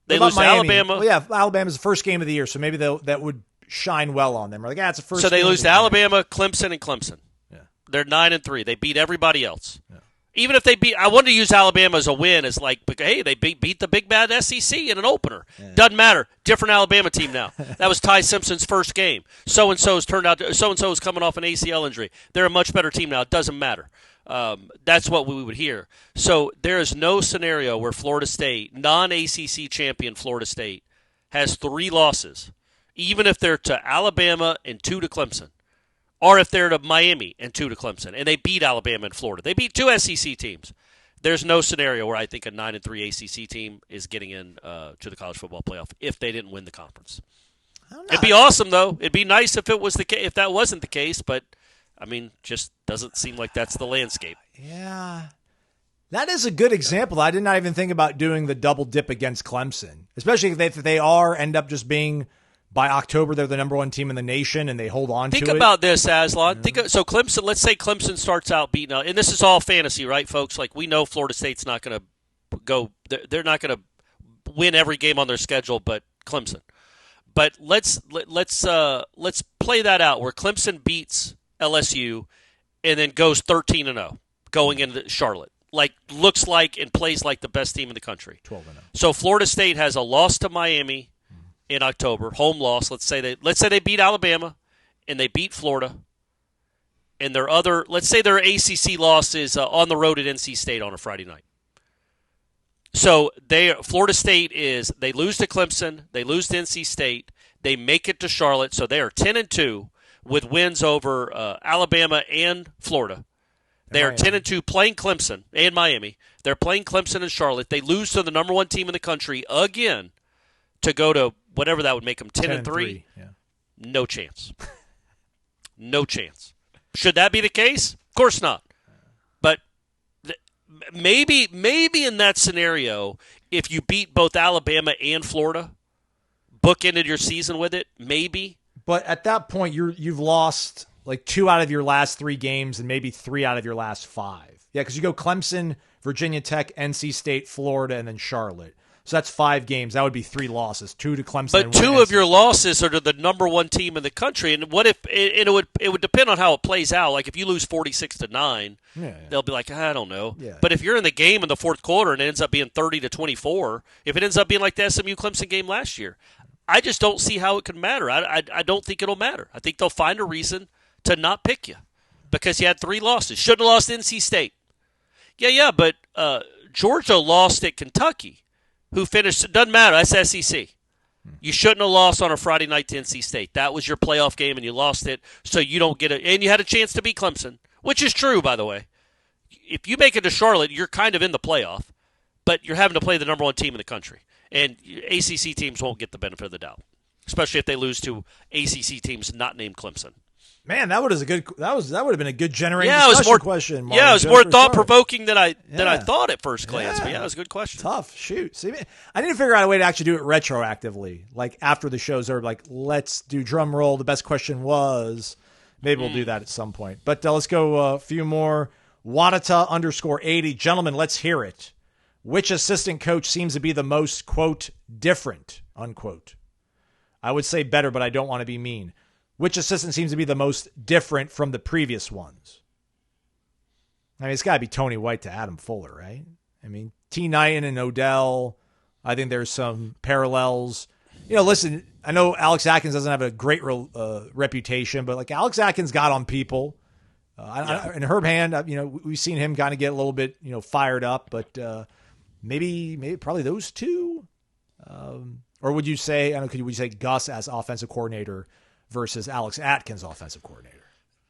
They lose to Alabama. Well, yeah, Alabama's the first game of the year, so maybe that would shine well on them. We're like, it's the first. So they game lose to Alabama, Clemson, and Clemson. Yeah, they're 9-3. They beat everybody else. Yeah. Even if they beat, I wanted to use Alabama as a win, as like, hey, they beat the big bad SEC in an opener. Yeah. Doesn't matter. Different Alabama team now. That was Ty Simpson's first game. So and so's coming off an ACL injury. They're a much better team now. It doesn't matter. That's what we would hear. So there is no scenario where Florida State, non-ACC champion Florida State, has 3 losses, even if they're to Alabama and 2 to Clemson, or if they're to Miami and 2 to Clemson, and they beat Alabama and Florida. They beat 2 SEC teams. There's no scenario where I think a 9-3 ACC team is getting in to the college football playoff if they didn't win the conference. It'd be awesome, though. It'd be nice if if that wasn't the case, but I mean, just doesn't seem like that's the landscape. Yeah. That is a good example. I did not even think about doing the double dip against Clemson, especially if they end up just being, by October, they're the number 1 team in the nation and they hold on to it. Think about this, Aslan. So Clemson, let's say Clemson starts out beating out, and this is all fantasy, right, folks? Like, we know Florida State's not going to go, they're not going to win every game on their schedule, but Clemson. But let's play that out where Clemson beats LSU and then goes 13-0 going into Charlotte. Like, looks like and plays like the best team in the country. 12-0. So Florida State has a loss to Miami in October, home loss. Let's say they beat Alabama and they beat Florida, and let's say their ACC loss is on the road at NC State on a Friday night. So Florida State they lose to Clemson, they lose to NC State, they make it to Charlotte, so they are 10-2 with wins over Alabama and Florida. They are 10-2 playing Clemson and Miami. They're playing Clemson and Charlotte. They lose to the number 1 team in the country again to go to whatever that would make them 10-3. Yeah. No chance. No chance. Should that be the case? Of course not. But maybe in that scenario, if you beat both Alabama and Florida, bookended your season with it, maybe. But at that point, you've lost like 2 out of your last 3 games and maybe 3 out of your last 5. Yeah, because you go Clemson, Virginia Tech, NC State, Florida, and then Charlotte. So that's 5 games. That would be 3 losses, 2 to Clemson. But 2 of your losses are to the number 1 team in the country. And what if it would depend on how it plays out. Like if you lose 46-9, they'll be like, I don't know. Yeah. But if you're in the game in the fourth quarter and it ends up being 30-24, if it ends up being like the SMU Clemson game last year, I just don't see how it could matter. I don't think it'll matter. I think they'll find a reason to not pick you because you had 3 losses. Shouldn't have lost NC State. Yeah, but Georgia lost at Kentucky, who finished. It doesn't matter. That's SEC. You shouldn't have lost on a Friday night to NC State. That was your playoff game, and you lost it, so you don't get it. And you had a chance to beat Clemson, which is true, by the way. If you make it to Charlotte, you're kind of in the playoff, but you're having to play the number 1 team in the country. And ACC teams won't get the benefit of the doubt, especially if they lose to ACC teams not named Clemson. Man, that would have been a good generating discussion question. Marlon, it was more thought provoking than I thought at first glance. But it was a good question. Tough. Shoot. See, I need to figure out a way to actually do it retroactively, like after the show's over. Like, let's do drum roll. The best question was. Maybe we'll do that at some point. But let's go a few more. Wadata_80. Gentlemen, let's hear it. Which assistant coach seems to be the most, quote, different, unquote? I would say better, but I don't want to be mean. Which assistant seems to be the most different from the previous ones? I mean, it's got to be Tony White to Adam Fuller, right? I mean, T. Knighton and Odell, I think there's some parallels. You know, listen, I know Alex Atkins doesn't have a great reputation, but like Alex Atkins got on people. And Herb Hand, you know, we've seen him kind of get a little bit, you know, fired up, but maybe probably those two. Or would you say, I don't know, would you say Gus as offensive coordinator versus Alex Atkins offensive coordinator?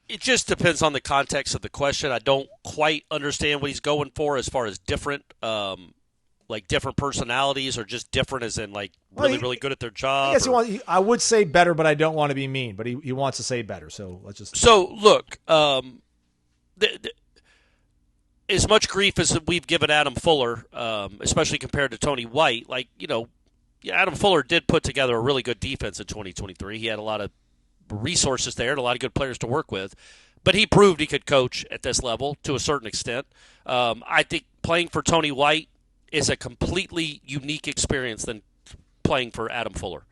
It just depends on the context of the question. I don't quite understand what he's going for as far as different, like different personalities, or just different as in like really good at their job. I guess I would say better, but I don't want to be mean. But he wants to say better, so let's just. So look, as much grief as we've given Adam Fuller, especially compared to Tony White, like, you know, Adam Fuller did put together a really good defense in 2023. He had a lot of resources there and a lot of good players to work with, but he proved he could coach at this level to a certain extent. I think playing for Tony White is a completely unique experience than playing for Adam Fuller,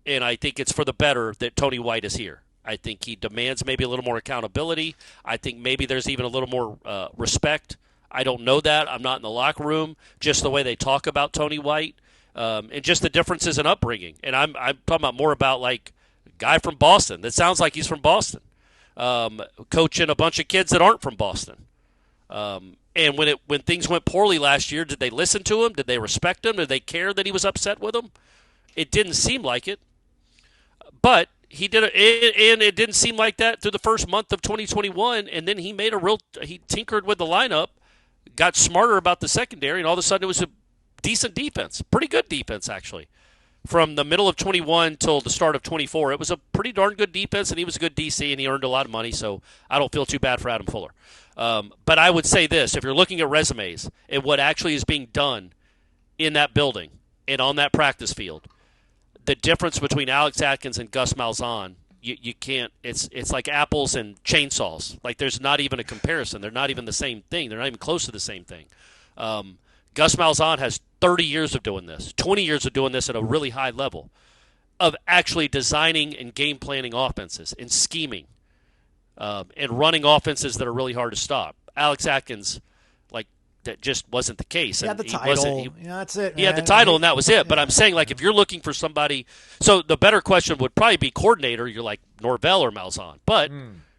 and I think it's for the better that Tony White is here. I think he demands maybe a little more accountability. I think maybe there's even a little more respect. I don't know that. I'm not in the locker room. Just the way they talk about Tony White, and just the differences in upbringing. And I'm talking about more about like a guy from Boston that sounds like he's from Boston, coaching a bunch of kids that aren't from Boston. And when things went poorly last year, did they listen to him? Did they respect him? Did they care that he was upset with them? It didn't seem like it. But he did it, and it didn't seem like that through the first month of 2021. And then he he tinkered with the lineup, got smarter about the secondary, and all of a sudden it was a decent defense, pretty good defense actually. From the middle of 21 till the start of 24, it was a pretty darn good defense, and he was a good DC, and he earned a lot of money. So I don't feel too bad for Adam Fuller. But I would say this: if you're looking at resumes and what actually is being done in that building and on that practice field, the difference between Alex Atkins and Gus Malzahn, you can't. It's like apples and chainsaws. Like there's not even a comparison. They're not even the same thing. They're not even close to the same thing. Gus Malzahn has 30 years of doing this, 20 years of doing this at a really high level, of actually designing and game planning offenses and scheming, and running offenses that are really hard to stop. Alex Atkins, like, that just wasn't the case. He had the title. That's it. He had the title, and that was it. But I'm saying, like, if you're looking for somebody, so the better question would probably be coordinator. You're like Norvell or Malzahn. But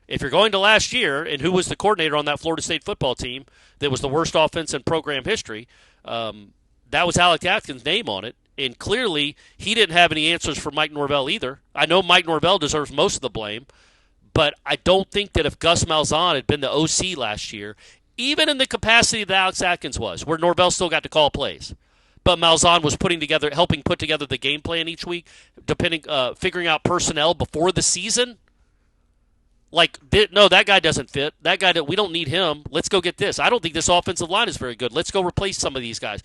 if you're going to last year, and who was the coordinator on that Florida State football team that was the worst offense in program history, that was Alex Atkins' name on it. And clearly, he didn't have any answers for Mike Norvell either. I know Mike Norvell deserves most of the blame, but I don't think that if Gus Malzahn had been the OC last year, even in the capacity that Alex Atkins was, where Norvell still got to call plays, but Malzahn was helping put together the game plan each week, figuring out personnel before the season. Like, no, that guy doesn't fit. That guy, we don't need him. Let's go get this. I don't think this offensive line is very good. Let's go replace some of these guys.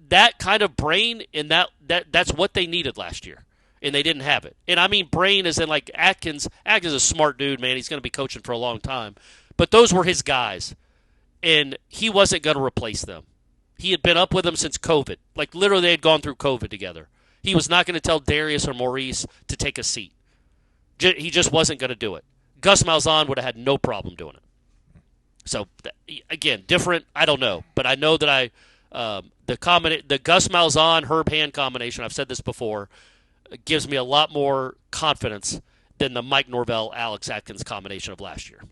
That kind of brain, and that's what they needed last year, and they didn't have it. And I mean brain as in like Atkins. Atkins is a smart dude, man. He's going to be coaching for a long time. But those were his guys, and he wasn't going to replace them. He had been up with them since COVID. Like, literally, they had gone through COVID together. He was not going to tell Darius or Maurice to take a seat. He just wasn't going to do it. Gus Malzahn would have had no problem doing it. So, again, different, I don't know. But I know that the Gus Malzahn Herb Hand combination, I've said this before, gives me a lot more confidence than the Mike Norvell Alex Atkins combination of last year.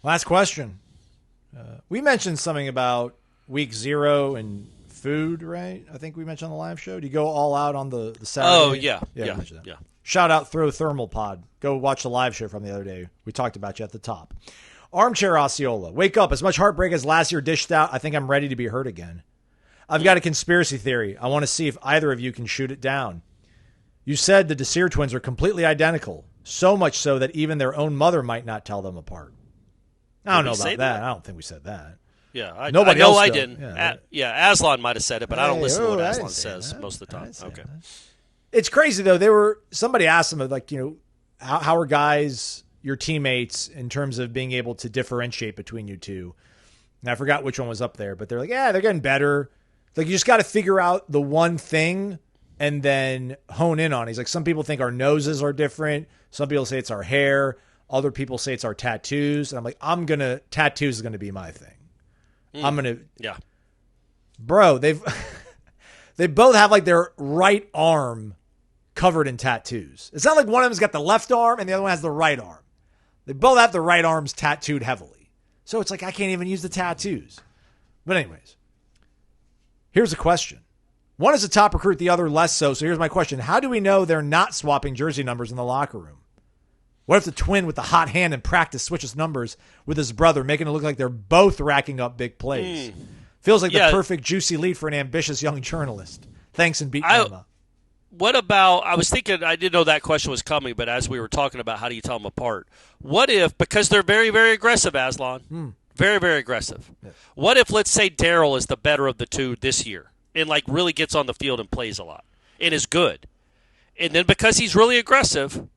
Last question. We mentioned something about week 0 and food, right? I think we mentioned on the live show. Do you go all out on the Saturday? Oh, yeah. Yeah. Shout out Throw Thermal Pod. Go watch the live show from the other day. We talked about you at the top. Armchair Osceola. Wake up. As much heartbreak as last year dished out, I think I'm ready to be hurt again. I've got a conspiracy theory. I want to see if either of you can shoot it down. You said the Desir twins are completely identical, so much so that even their own mother might not tell them apart. I don't know about that. I don't think we said that. Yeah, I didn't. Aslan might have said it, but I don't listen to what Aslan says most of the time. Okay. It's crazy though. Somebody asked them, like, you know, how are guys your teammates in terms of being able to differentiate between you two. And I forgot which one was up there, but they're like, yeah, they're getting better. Like, you just got to figure out the one thing and then hone in on it. He's like, some people think our noses are different. Some people say it's our hair. Other people say it's our tattoos. And I'm like, tattoos is going to be my thing. Yeah. Bro, they both have like their right arm covered in tattoos. It's not like one of them's got the left arm and the other one has the right arm. They both have the right arms tattooed heavily. So it's like, I can't even use the tattoos. But anyways, here's a question. One is a top recruit, the other less so. So here's my question. How do we know they're not swapping jersey numbers in the locker room? What if the twin with the hot hand in practice switches numbers with his brother, making it look like they're both racking up big plays? Feels like the perfect juicy lead for an ambitious young journalist. Thanks and beat Emma. What about, I was thinking, I didn't know that question was coming, but as we were talking about how do you tell them apart, what if, because they're very, very aggressive, Aslan, very, very aggressive. Yeah. What if, let's say, Daryl is the better of the two this year and, like, really gets on the field and plays a lot and is good? And then because he's really aggressive,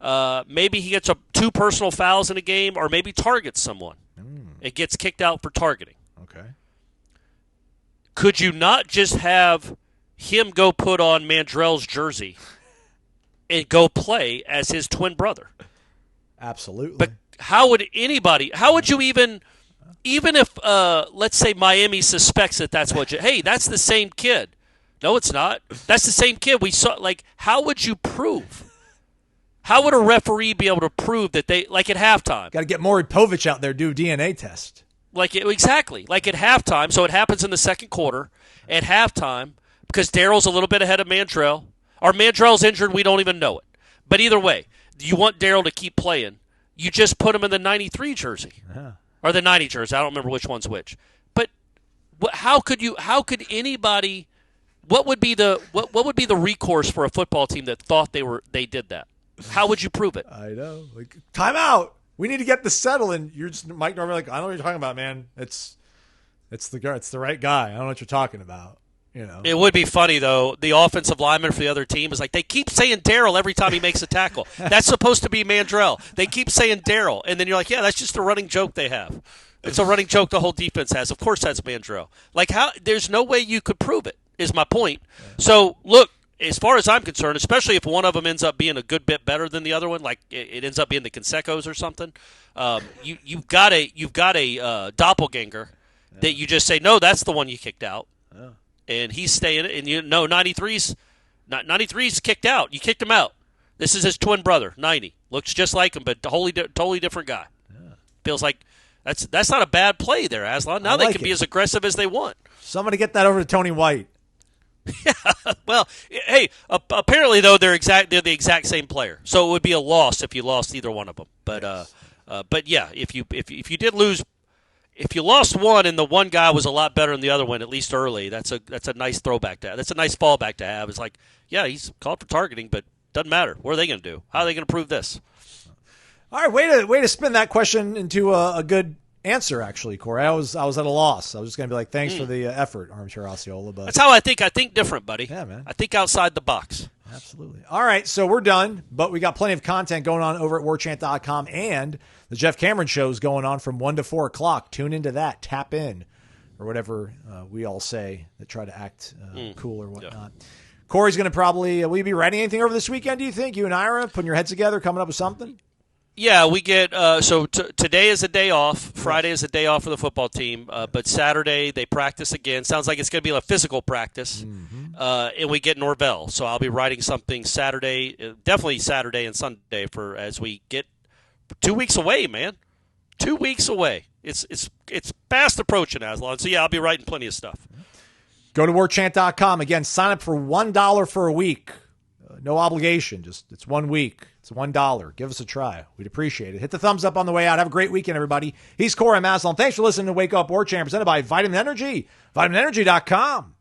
maybe he gets 2 personal fouls in a game or maybe targets someone. It gets kicked out for targeting. Okay. Could you not just have him go put on Mandrell's jersey and go play as his twin brother? Absolutely. But how would you even if, let's say Miami suspects that's what hey, that's the same kid. No, it's not. That's the same kid we saw. Like, how would you prove? How would a referee be able to prove that they, like at halftime? Got to get Maury Povich out there, do a DNA test. Exactly. Like at halftime, so it happens in the second quarter. At halftime, because Daryl's a little bit ahead of Mandrell, or Mandrell's injured, we don't even know it. But either way, you want Daryl to keep playing. You just put him in the 93 jersey. Yeah. Or the 90 jersey. I don't remember which one's which. But how could anybody, what would be the recourse for a football team that thought they did that? How would you prove it? I know. Like, time out. We need to get this settled. And you're just Mike Norvell, like, I don't know what you're talking about, man. It's the right guy. I don't know what you're talking about. You know. It would be funny though. The offensive lineman for the other team is like, they keep saying Daryl every time he makes a tackle. That's supposed to be Mandrell. They keep saying Daryl, and then you're like, yeah, that's just a running joke they have. It's a running joke the whole defense has. Of course, that's Mandrell. Like, how? There's no way you could prove it. Is my point. Yeah. So look. As far as I'm concerned, especially if one of them ends up being a good bit better than the other one, like it ends up being the Consecos or something, you've got a doppelganger that you just say, no, that's the one you kicked out, and he's staying. And 93's kicked out. You kicked him out. This is his twin brother, 90, looks just like him, but totally different guy. Yeah. Feels like that's not a bad play there, Aslan. Now they can be as aggressive as they want. Somebody get that over to Tony White. Yeah, well, hey, apparently though they're the exact same player, so it would be a loss if you lost either one of them. But yes. But yeah, if you did lose, if you lost one and the one guy was a lot better than the other one, at least early, that's a nice throwback to have. That's a nice fallback to have. It's like, yeah, he's called for targeting, but doesn't matter. What are they going to do? How are they going to prove this? All right, way to spin that question into a good answer, actually, Corey. I was at a loss. I was just going to be like, thanks for the effort, Armchair Osceola. But that's how I think. I think different, buddy. Yeah, man. I think outside the box. Absolutely. All right, so we're done, but we got plenty of content going on over at warchant.com, and the Jeff Cameron show is going on from 1 to 4 o'clock. Tune into that. Tap in, or whatever we all say that try to act cool or whatnot. Yeah. Corey's going to probably, will you be writing anything over this weekend, do you think? You and Ira putting your heads together, coming up with something? Yeah, we get today is a day off. Friday is a day off for the football team, but Saturday they practice again. Sounds like it's going to be a physical practice, and we get Norvell. So I'll be writing something Saturday, definitely Saturday and Sunday as we get 2 weeks away, man. 2 weeks away. It's fast approaching, Aslan. So yeah, I'll be writing plenty of stuff. Go to warchant.com again. Sign up for $1 for a week. No obligation. It's 1 week. It's $1. Give us a try. We'd appreciate it. Hit the thumbs up on the way out. Have a great weekend, everybody. He's Corey Maslow. Thanks for listening to Wake Up Warchant, presented by Vitamin Energy. VitaminEnergy.com.